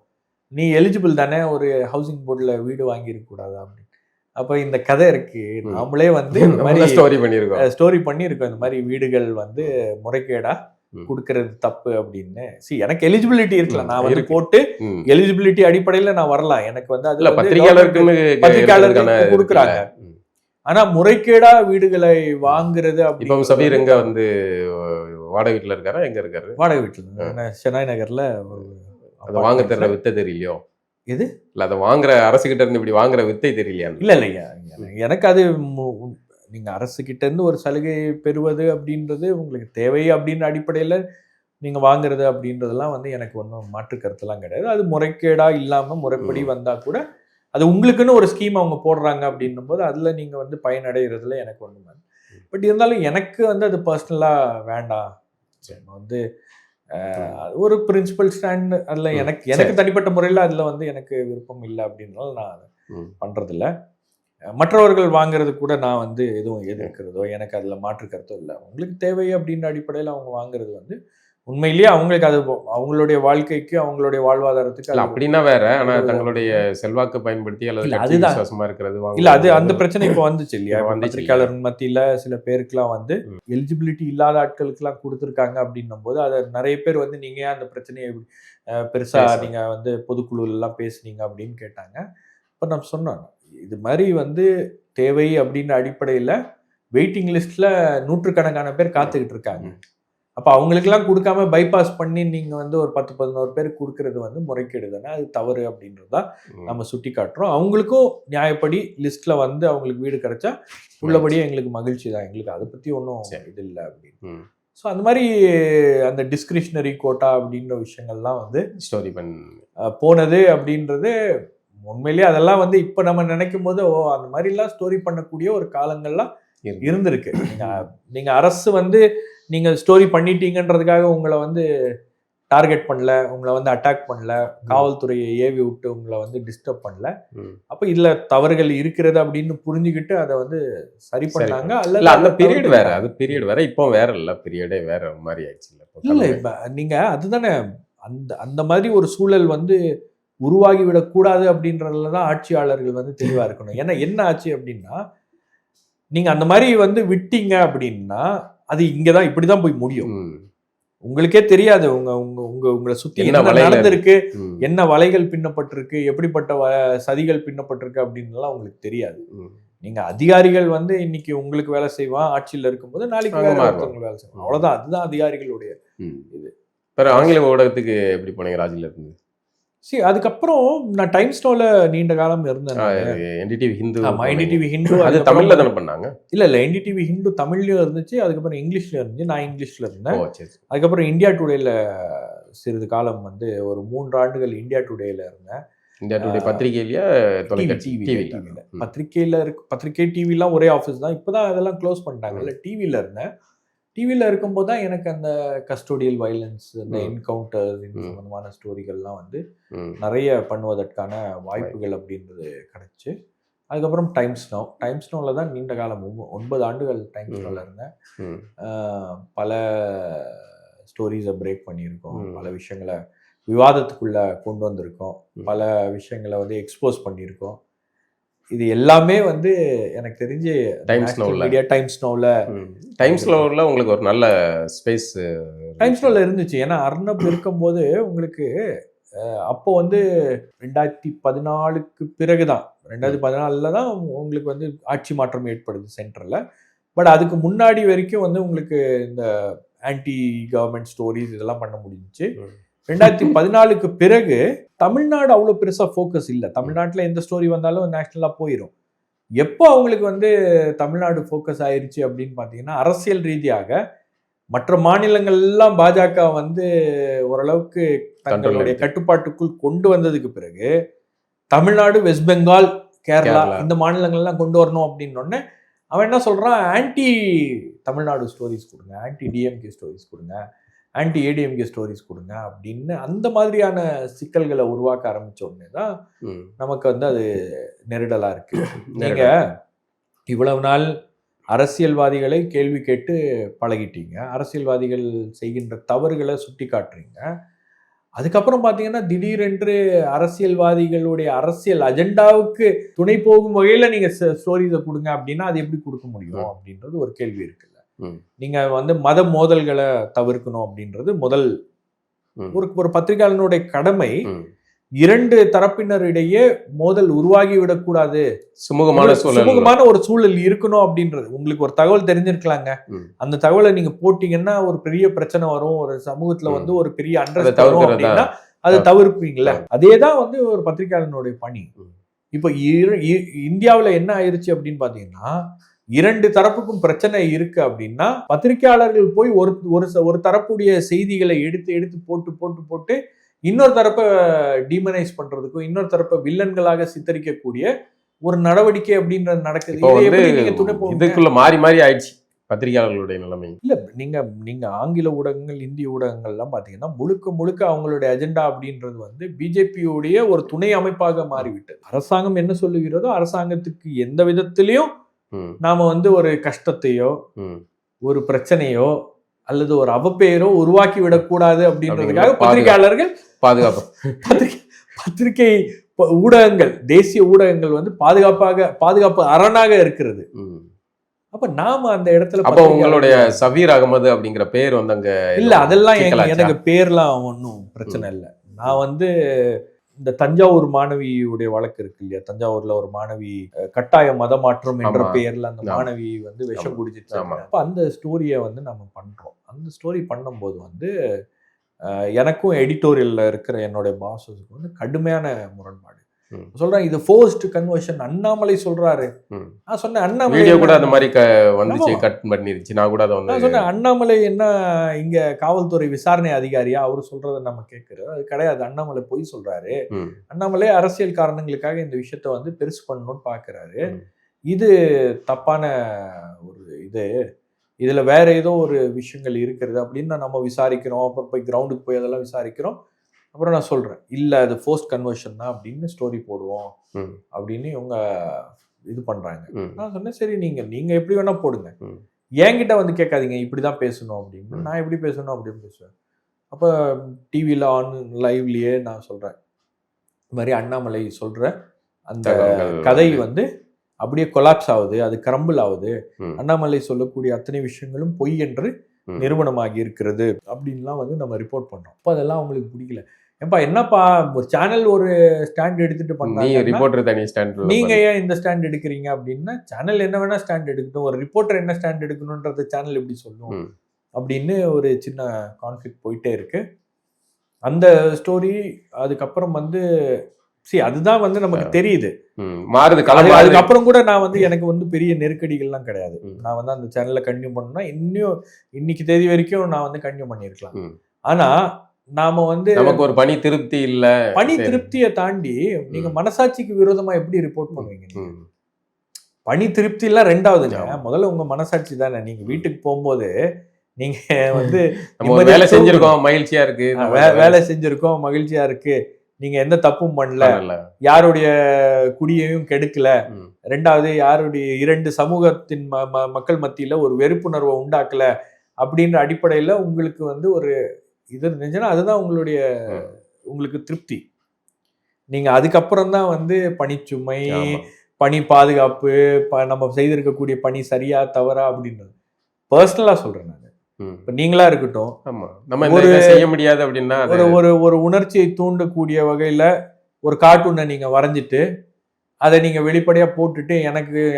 நீ எலிஜிபிள் தானே, ஒரு ஹவுசிங் போர்டில் வீடு வாங்கியிருக்க கூடாதா அப்படின்னு. அப்போ இந்த கதை இருக்கு, நாமளே வந்து இந்த மாதிரி ஸ்டோரி பண்ணியிருக்கோம். இந்த மாதிரி வீடுகள் வந்து முறைகேடா கொடுக்கறது தப்பு அப்படின்னு. எனக்கு எலிஜிபிலிட்டி இருக்குல்ல, நான் வந்து போட்டு எலிஜிபிலிட்டி அடிப்படையில நான் வரலாம். எனக்கு வந்து அதுல பத்திரிகையாளருக்கு கொடுக்குறாங்க. ஆனா முறைகேடா வீடுகளை வாங்குறது அப்படி. இப்போ சபீர் எங்க வந்து வாடகை வீட்டுல இருக்காரா, எங்க இருக்காரு? வாடகை வீட்டுல சென்னை நகர்ல. அதை வாங்க தெரியல, வித்தை தெரியலையோ? எது இல்ல, அதை வாங்குற அரசு கிட்ட இருந்து இப்படி வாங்குற வித்தை தெரியலையா? இல்ல இல்லையா, எனக்கு அது நீங்க அரசு கிட்ட இருந்து ஒரு சலுகை பெறுவது அப்படின்றது உங்களுக்கு தேவை அப்படின்னு அடிப்படையில நீங்க வாங்குறது அப்படின்றதெல்லாம் வந்து எனக்கு ஒன்றும் மாற்று கருத்துலாம் கிடையாது. அது முறைகேடா இல்லாம முறைப்படி வந்தா கூட அது உங்களுக்குன்னு ஒரு ஸ்கீம் அவங்க போடுறாங்க அப்படின்னும் போது அதுல நீங்க வந்து பயனடைகிறதுல எனக்கு ஒண்ணுமே. பட் இருந்தாலும் எனக்கு வந்து அது பர்சனலா வேண்டாம். வந்து ஒரு பிரின்சிபல் ஸ்டாண்ட் அதுல எனக்கு தனிப்பட்ட முறையில அதுல வந்து எனக்கு விருப்பம் இல்லை அப்படின்னால நான் பண்றதில்ல. மற்றவர்கள் வாங்குறது கூட நான் வந்து எதுவும் எதிர்க்கிறதோ எனக்கு அதுல மாற்று கருத்தோ இல்லை. அவங்களுக்கு தேவை அப்படின்ற அடிப்படையில் அவங்க வாங்குறது வந்து உண்மையிலேயே அவங்களுக்கு அது அவங்களுடைய வாழ்க்கைக்கு அவங்களுடைய வாழ்வாதாரத்துக்கு அப்படின்னா வேற. ஆனா தங்களுடைய செல்வாக்கு பயன்படுத்தி அல்லது விசுவாசமா இருக்கிறது இல்ல, அது அந்த பிரச்சனை இப்போ வந்துச்சு இல்லையா? பத்திரிகையாளர் மத்தியில சில பேருக்குலாம் வந்து எலிஜிபிலிட்டி இல்லாத ஆட்களுக்கு எல்லாம் கொடுத்துருக்காங்க அப்படின்னும் போது அதை நிறைய பேர் வந்து நீங்க ஏன் அந்த பிரச்சனையை பெருசா நீங்க வந்து பொதுக்குழு எல்லாம் பேசுனீங்க அப்படின்னு கேட்டாங்க. இப்போ நம்ம சொன்னோம், இது மாதிரி வந்து தேவை அப்படின்ற அடிப்படையில வெயிட்டிங் லிஸ்ட்ல நூற்றுக்கணக்கான பேர் காத்துக்கிட்டு இருக்காங்க. அப்போ அவங்களுக்கெல்லாம் கொடுக்காம பைபாஸ் பண்ணி நீங்கள் வந்து ஒரு 10-11 பேருக்கு கொடுக்கறது வந்து முறைகேடு தானே, அது தவறு அப்படின்றதான் நம்ம சுட்டி காட்டுறோம். அவங்களுக்கும் நியாயப்படி லிஸ்ட்ல வந்து அவங்களுக்கு வீடு கிடைச்சா உள்ளபடியே எங்களுக்கு மகிழ்ச்சி தான், எங்களுக்கு அதை பற்றி ஒன்றும் இது இல்லை அப்படின்னு. ஸோ அந்த மாதிரி அந்த டிஸ்கிரிஷனரி கோட்டா அப்படின்ற விஷயங்கள்லாம் வந்து ஸ்டோரி போனது அப்படின்றது உண்மையிலேயே அதெல்லாம் வந்து இப்போ நம்ம நினைக்கும் போது அந்த மாதிரிலாம் ஸ்டோரி பண்ணக்கூடிய ஒரு காலங்கள்லாம் இருந்திருக்கு. நீங்க அரசு வந்து நீங்க ஸ்டோரி பண்ணிட்டீங்கன்றதுக்காக உங்களை வந்து டார்கெட் பண்ணல, உங்களை வந்து அட்டாக் பண்ணல, காவல்துறையை ஏவி விட்டு உங்களை வந்து டிஸ்டர்ப் பண்ணல. அப்ப இதுல தவறுகள் இருக்கிறது அப்படின்னு புரிஞ்சுக்கிட்டு அதை வந்து சரி பண்ணாங்க. அல்ல அந்த பீரியட் வேற, அது பீரியட் வேற, இப்போ வேற இல்ல, பீரியடே வேற மாதிரி ஆயிடுச்சு. இல்ல இப்ப நீங்க அதுதானே அந்த மாதிரி ஒரு சூழல் வந்து உருவாகி விடக்கூடாது அப்படின்றதுலதான் ஆட்சியாளர்கள் வந்து தெளிவா இருக்கணும். ஏன்னா என்ன ஆச்சு அப்படின்னா, நீங்க அந்த மாதிரி வந்து விட்டீங்க அப்படின்னா அது இங்கதான் இப்படிதான் போய் முடியும். உங்களுக்கே தெரியாது உங்களை சுத்தி என்ன நடந்திருக்கு, என்ன வலைகள் பின்னப்பட்டிருக்கு, எப்படிப்பட்ட சதிகள் பின்னப்பட்டிருக்கு அப்படின்னு உங்களுக்கு தெரியாது. நீங்க அதிகாரிகள் வந்து இன்னைக்கு உங்களுக்கு வேலை செய்வான், ஆட்சியில் இருக்கும்போது நாளைக்கு வேலை செய்வான், அவ்வளவுதான். அதுதான் அதிகாரிகளுடைய இது. ஆங்கில ஊடகத்துக்கு எப்படி போனீங்க ராஜில இருந்து? சரி, அதுக்கப்புறம் நான் டைம்ஸ் நோல நீண்ட காலம் இருந்தேன். என்டிடிவி ஹிந்து. ஆமா, என்டிடிவி ஹிந்து. அது தமிழ்ல தானே பண்ணாங்க? இல்ல என்டிடிவி ஹிந்து தமிழ்லயும் இருந்துச்சு, அதுக்கப்புறம் இங்கிலீஷ்ல இருந்துச்சு. நான் இங்கிலீஷ்ல இருந்தேன். அதுக்கப்புறம் இந்தியா டுடேல சிறிது காலம் வந்து ஒரு 3 ஆண்டுகள் இந்தியா டுடேல இருந்தேன். இந்தியா டுடே பத்திரிகையிலயா டிவில? பத்திரிகையில இருக்கு. பத்திரிகை டிவிலாம் ஒரே ஆஃபீஸ் தான். இப்பதான் அதெல்லாம் க்ளோஸ் பண்ணிட்டாங்கல்ல. டிவில இருந்தேன். டிவியில் இருக்கும்போது தான் எனக்கு அந்த கஸ்டோடியல் வயலன்ஸ், இந்த என்கவுண்டர், இந்த சம்பந்தமான ஸ்டோரிகள்லாம் வந்து நிறைய பண்ணுவதற்கான வாய்ப்புகள் அப்படின்றது கிடைச்சு. அதுக்கப்புறம் டைம்ஸ் நோவில் தான் நீண்ட காலம் 9 ஆண்டுகள் டைம்ஸ் நோவில் இருந்தேன். பல ஸ்டோரிஸை பிரேக் பண்ணியிருக்கோம், பல விஷயங்களை விவாதத்துக்குள்ள கொண்டு வந்திருக்கோம், பல விஷயங்களை வந்து எக்ஸ்போஸ் பண்ணியிருக்கோம். இது எல்லாமே வந்து எனக்கு தெரிஞ்சு டைம்ஸ் நோவில் உங்களுக்கு ஒரு நல்ல ஸ்பேஸ் டைம்ஸ் நோவில் இருந்துச்சு. ஏன்னா அர்ணப் இருக்கும்போது உங்களுக்கு அப்போ வந்து 2014க்கு பிறகுதான், 2014 தான் உங்களுக்கு வந்து ஆட்சி மாற்றம் ஏற்படுது சென்ட்ரல்ல. பட் அதுக்கு முன்னாடி வரைக்கும் வந்து உங்களுக்கு இந்த ஆன்டி கவர்மெண்ட் ஸ்டோரிஸ் இதெல்லாம் பண்ண முடிஞ்சிச்சு. 2014க்கு பிறகு தமிழ்நாடு அவ்வளோ பெருசாக ஃபோக்கஸ் இல்லை. தமிழ்நாட்டில் எந்த ஸ்டோரி வந்தாலும் நேஷ்னலாக போயிடும். எப்போ அவங்களுக்கு வந்து தமிழ்நாடு ஃபோக்கஸ் ஆயிடுச்சு அப்படின்னு பார்த்தீங்கன்னா, அரசியல் ரீதியாக மற்ற மாநிலங்கள்லாம் பாஜக வந்து ஓரளவுக்கு தங்களுடைய கட்டுப்பாட்டுக்குள் கொண்டு வந்ததுக்கு பிறகு தமிழ்நாடு, வெஸ்ட் பெங்கால், கேரளா இந்த மாநிலங்கள்லாம் கொண்டு வரணும் அப்படின்னோடனே அவன் என்ன சொல்கிறான், ஆன்டி தமிழ்நாடு ஸ்டோரிஸ் கொடுங்க, ஆன்டி டிஎம்கே ஸ்டோரிஸ் கொடுங்க, ஆன்டி ஏடிஎம்கே ஸ்டோரிஸ் கொடுங்க அப்படின்னு அந்த மாதிரியான சிக்கல்களை உருவாக்க ஆரம்பிச்ச உடனே தான் நமக்கு வந்து அது நெருடலா இருக்கு. நீங்க இவ்வளவு நாள் அரசியல்வாதிகளை கேள்வி கேட்டு பழகிட்டீங்க, அரசியல்வாதிகள் செய்கின்ற தவறுகளை சுட்டி காட்டுறீங்க. அதுக்கப்புறம் பார்த்தீங்கன்னா திடீரென்று அரசியல்வாதிகளுடைய அரசியல் அஜெண்டாவுக்கு துணை போகும் வகையில நீங்க ஸ்டோரிஸை கொடுங்க அப்படின்னா அது எப்படி கொடுக்க முடியும் அப்படின்றது ஒரு கேள்வி இருக்குல்ல. நீங்க வந்து மத மோதல்களை தவிர்க்கணும் அப்படின்றது முதல் ஒரு பத்திரிகையாளனுடைய கடமை. இரண்டு தரப்பினரிடையே மோதல் உருவாகி விடக்கூடாது, சுமூகமான ஒரு சூழல் இருக்கணும் அப்படின்றது. உங்களுக்கு ஒரு தகவல் தெரிஞ்சிருக்கலாங்க, அந்த தகவலை நீங்க போட்டீங்கன்னா ஒரு பெரிய பிரச்சனை வரும், ஒரு சமூகத்துல வந்து ஒரு பெரிய அண்டர்ஸ்டாண்டிங் வரும் அப்படின்னா அதை தவிர்ப்பீங்கல்ல. அதேதான் வந்து ஒரு பத்திரிகையாளனுடைய பணி. இப்ப இந்தியாவுல என்ன ஆயிருச்சு அப்படின்னு பாத்தீங்கன்னா, இரண்டு தரப்புக்கும் பிரச்சனை இருக்கு அப்படின்னா பத்திரிகையாளர்கள் போய் ஒரு தரப்புடைய செய்திகளை எடுத்து போட்டு இன்னொரு தரப்பை டீமனைஸ் பண்றதுக்கும் இன்னொரு தரப்பை வில்லன்களாக சித்தரிக்கக்கூடிய ஒரு நடவடிக்கை அப்படின்றது நடக்குது. இதுக்குள்ள மாறி மாறி ஆயிடுச்சு பத்திரிகையாளர்களுடைய நிலைமை. இல்ல நீங்க ஆங்கில ஊடகங்கள், இந்திய ஊடகங்கள் எல்லாம் பாத்தீங்கன்னா முழுக்க அவங்களுடைய அஜெண்டா அப்படின்றது வந்து பிஜேபியுடைய ஒரு துணை அமைப்பாக மாறிவிட்டது. அரசாங்கம் என்ன சொல்லுகிறதோ அரசாங்கத்துக்கு எந்த விதத்திலையும் நாம வந்து ஒரு கஷ்டத்தையோ ஒரு பிரச்சனையோ அல்லது ஒரு அவப்பெயரோ உருவாக்கி விடக்கூடாது அப்படின்றதுக்காக பத்திரிகையாளர்கள் பத்திரிகை ஊடகங்கள், தேசிய ஊடகங்கள் வந்து பாதுகாப்பு அரணாக இருக்கிறது. அப்ப நாம அந்த இடத்துல அப்ப உங்களுடைய சபீர் அகமது அப்படிங்கிற பேர் வந்து அங்க இல்ல, அதெல்லாம் எனக்கு பேர்லாம் ஒன்றும் பிரச்சனை இல்லை. நான் வந்து இந்த தஞ்சாவூர் மாணவியுடைய வழக்கு இருக்கு இல்லையா, தஞ்சாவூர்ல ஒரு மாணவி கட்டாய மதமாற்றம் என்ற பெயர்ல அந்த மாணவி வந்து விஷம் குடிச்சிட்டு, அப்ப அந்த ஸ்டோரியை வந்து நம்ம பண்றோம். அந்த ஸ்டோரி பண்ணும்போது வந்து எனக்கும் எடிட்டோரியல்ல இருக்கிற என்னுடைய பாஸஸுக்கு வந்து கடுமையான முரண்பாடு. சொல்றேன், இது ஃபோர்ஸ்ட் கன்வர்ஷன் அண்ணாமலை சொல்றாரு. நான் சொன்னேன் அண்ணாமலை கூட அந்த மாதிரி வந்துச்சு, கட் பண்ணிருச்சு. நான் கூட நான் சொன்னேன் அண்ணாமலை என்ன இங்க காவல்துறை விசாரணை அதிகாரியா, அவரு சொல்றதை நம்ம கேட்கிறோம். அது கிடையாது, அண்ணாமலை பொய் சொல்றாரு. அண்ணாமலை அரசியல் காரணங்களுக்காக இந்த விஷயத்த வந்து பெருசு பண்ணணும்னு பாக்குறாரு. இது தப்பான ஒரு இதுல வேற ஏதோ ஒரு விஷயங்கள் இருக்கிறது அப்படின்னு நம்ம விசாரிக்கிறோம். அப்புறம் போய் கிரவுண்டுக்கு போய் அதெல்லாம் விசாரிக்கிறோம். அப்புறம் நான் சொல்றேன், இல்ல அது ஃபோர்ஸ்ட் கன்வர்ஷன் தான் அப்படின்னு ஸ்டோரி போடுவோம் அப்படின்னு இவங்க இது பண்றாங்க. நான் சொன்னேன், சரி நீங்க எப்படி வேணா போடுங்க, என்கிட்ட வந்து கேட்காதீங்க இப்படிதான் பேசணும் அப்படின்னு. நான் எப்படி பேசணும் அப்படின்னு பேசுவேன். அப்ப டிவில லைவ்லயே நான் சொல்றேன், இந்த மாதிரி அண்ணாமலை சொல்ற அந்த கதை வந்து அப்படியே கொலாப்ஸ் ஆகுது, அது கிரம்பிள் ஆகுது, அண்ணாமலை சொல்லக்கூடிய அத்தனை விஷயங்களும் பொய் என்று நிறுவனமாகி இருக்கிறது அப்படின்லாம் வந்து நம்ம ரிப்போர்ட் பண்றோம். அப்ப அதெல்லாம் அவங்களுக்கு பிடிக்கல. ஏப்பா என்னப்பா ஒரு சேனல் ஒரு ஸ்டாண்ட் எடுத்துட்டு பண்ணாங்க, நீங்க ஏன் இந்த ஸ்டாண்ட் எடுக்கிறீங்க அப்படின்னா, சேனல் என்ன வேணா ஸ்டாண்ட் எடுக்கட்டும், ஒரு ரிப்போர்ட்டர் என்ன ஸ்டாண்ட் எடுக்கணும்ன்றது சேனல் எப்படி சொல்லும் அப்படின்னு ஒரு சின்ன கான்ஃபிளிக்ட் போயிட்டே இருக்கு. அந்த ஸ்டோரி அதுக்கப்புறம் வந்து அதுதான் வந்து நமக்கு தெரியுது மாறுது. அதுக்கப்புறம் கூட நான் வந்து எனக்கு வந்து பெரிய நெருக்கடிகள்லாம் கிடையாது. நான் வந்து அந்த சேனல்ல கண்டினியூ பண்ணணும்னா இன்னைக்கு தேதி வரைக்கும் நான் வந்து கண்டினியூ பண்ணிருக்கலாம். ஆனா நாம வந்து நமக்கு ஒரு பணி திருப்தி இல்ல, பணி திருப்தியை தாண்டி நீங்க மனசாட்சிக்கு விரோதமா எப்படி ரிப்போர்ட் பண்ணுவீங்க? பணி திருப்தி எல்லாம் ரெண்டாவதுங்க, முதல்ல உங்க மனசாட்சி தானே. நீங்க வீட்டுக்கு போகும்போது நீங்க வந்து வேலை செஞ்சிருக்கோம் மகிழ்ச்சியா இருக்கு, வேலை செஞ்சிருக்கோம் மகிழ்ச்சியா இருக்கு, நீங்க எந்த தப்பும் பண்ணல, யாருடைய குடியையும் கெடுக்கல, ரெண்டாவது யாருடைய இரண்டு சமூகத்தின் மக்கள் மத்தியில ஒரு வெறுப்புணர்வை உண்டாக்கல அப்படின்ற அடிப்படையில உங்களுக்கு வந்து ஒரு இது இருந்துச்சுன்னா அதுதான் உங்களுக்கு திருப்தி. நீங்க அதுக்கப்புறம் தான் வந்து பணிச்சுமை, பணி பாதுகாப்பு, நம்ம செய்திருக்கக்கூடிய பணி சரியா தவறா அப்படின்றது பர்சனலா சொல்றேன் நான். இப்ப நீங்களா இருக்கட்டும், செய்ய முடியாது அப்படின்னா ஒரு உணர்ச்சியை தூண்டக்கூடிய வகையில ஒரு கார்ட்டூனை நீங்க வரைஞ்சிட்டு அதை நீங்க வெளிப்படையா போட்டுட்டு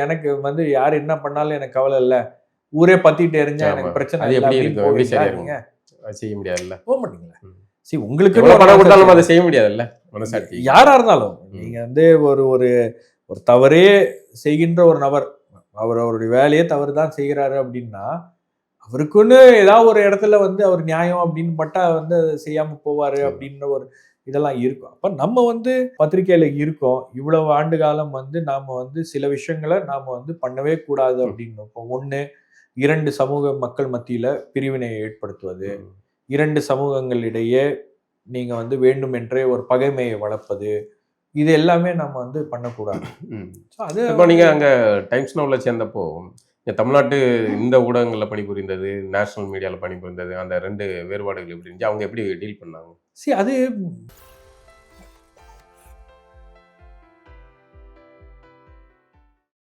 எனக்கு வந்து யாரு என்ன பண்ணாலும் எனக்கு கவலை இல்லை, ஊரே பத்திட்டு எரிஞ்சா எனக்கு பிரச்சனை இல்லை, செய்ய முடியாதுல்ல, போக மாட்டீங்களா? உங்களுக்கு அதை செய்ய முடியாதுல்ல. யாரா இருந்தாலும் நீங்க வந்து ஒரு தவறே செய்கின்ற ஒரு நபர், அவருடைய வேலையே தவறு தான் செய்கிறாரு அப்படின்னா அவருக்குன்னு ஏதாவது ஒரு இடத்துல வந்து அவர் நியாயம் அப்படின்னு பட்டா வந்து அதை செய்யாம போவாரு அப்படின்ற ஒரு இதெல்லாம் இருக்கும். அப்ப நம்ம வந்து பத்திரிகையில இருக்கோம், இவ்வளவு ஆண்டு காலம் வந்து நாம வந்து சில விஷயங்களை நாம வந்து பண்ணவே கூடாது அப்படின்னு. இப்போ ஒண்ணு, இரண்டு சமூக மக்கள் மத்தியில பிரிவினை ஏற்படுத்துவது, இரண்டு சமூகங்களிடையே நீங்க வந்து வேண்டுமென்றே ஒரு பகைமையை வளர்ப்பது, இது எல்லாமே நம்ம வந்து பண்ணக்கூடாது. அது இப்போ நீங்க அங்க டைம்ஸ் நவுல சேர்ந்தப்போ தமிழ்நாட்டு இந்த ஊடகங்களில் பணிபுரிந்தது, நேஷனல் மீடியாவில் பணிபுரிந்தது, அந்த 2 வேறுபாடுகள் எப்படி இருந்துச்சு, அவங்க எப்படி டீல் பண்ணாங்க? அது